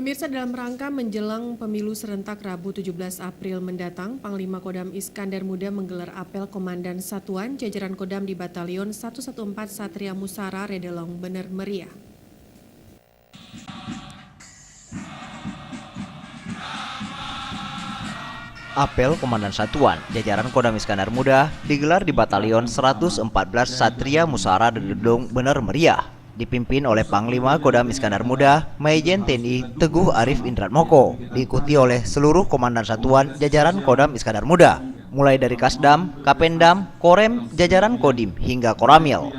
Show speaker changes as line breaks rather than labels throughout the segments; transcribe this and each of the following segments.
Pemirsa, dalam rangka menjelang pemilu serentak Rabu 17 April mendatang, Panglima Kodam Iskandar Muda menggelar apel Komandan Satuan jajaran Kodam di Batalion 114 Satria Musara Redelong Bener Meriah.
Apel Komandan Satuan jajaran Kodam Iskandar Muda digelar di Batalion 114 Satria Musara Redelong Bener Meriah, dipimpin oleh Panglima Kodam Iskandar Muda Majen TNI Teguh Arif Indratmoko, diikuti oleh seluruh Komandan Satuan jajaran Kodam Iskandar Muda, mulai dari Kasdam, Kapendam, Korem, jajaran Kodim hingga Koramil.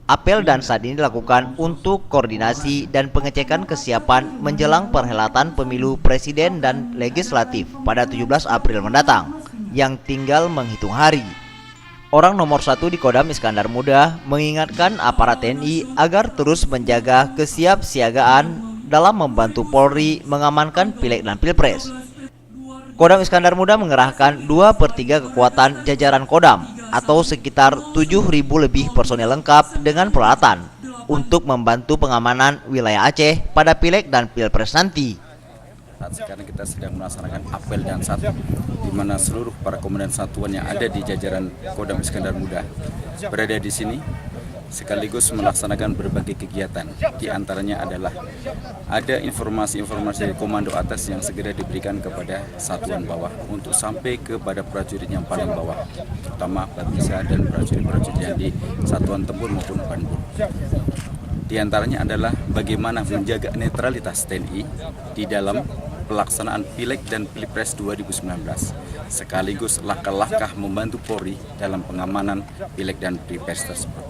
Apel dan saat ini dilakukan untuk koordinasi dan pengecekan kesiapan menjelang perhelatan pemilu presiden dan legislatif pada 17 April mendatang yang tinggal menghitung hari. Orang nomor satu di Kodam Iskandar Muda mengingatkan aparat TNI agar terus menjaga kesiapsiagaan dalam membantu Polri mengamankan Pileg dan Pilpres. Kodam Iskandar Muda mengerahkan 2/3 kekuatan jajaran Kodam atau sekitar 7.000 lebih personel lengkap dengan peralatan untuk membantu pengamanan wilayah Aceh pada Pileg dan Pilpres nanti.
Sekarang kita sedang melaksanakan apel dan sat, di mana seluruh para komandan satuan yang ada di jajaran Kodam Iskandar Muda berada di sini, sekaligus melaksanakan berbagai kegiatan. Di antaranya adalah ada informasi-informasi dari komando atas yang segera diberikan kepada satuan bawah untuk sampai kepada prajurit yang paling bawah, terutama Babinsa dan prajurit-prajurit yang di satuan tempur maupun Panbur. Di antaranya adalah bagaimana menjaga netralitas TNI di dalam pelaksanaan Pileg dan Pilpres 2019, sekaligus langkah-langkah membantu Polri dalam pengamanan Pileg dan Pilpres tersebut.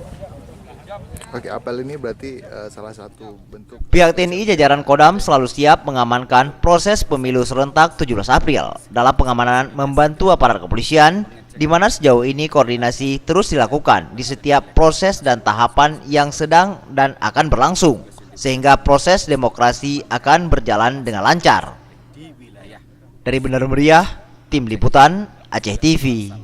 Oke, apel ini berarti salah satu bentuk.
Pihak TNI jajaran Kodam selalu siap mengamankan proses pemilu serentak 17 April dalam pengamanan membantu aparat kepolisian, di mana sejauh ini koordinasi terus dilakukan di setiap proses dan tahapan yang sedang dan akan berlangsung, sehingga proses demokrasi akan berjalan dengan lancar. Dari Bener Meriah, Tim Liputan Aceh TV.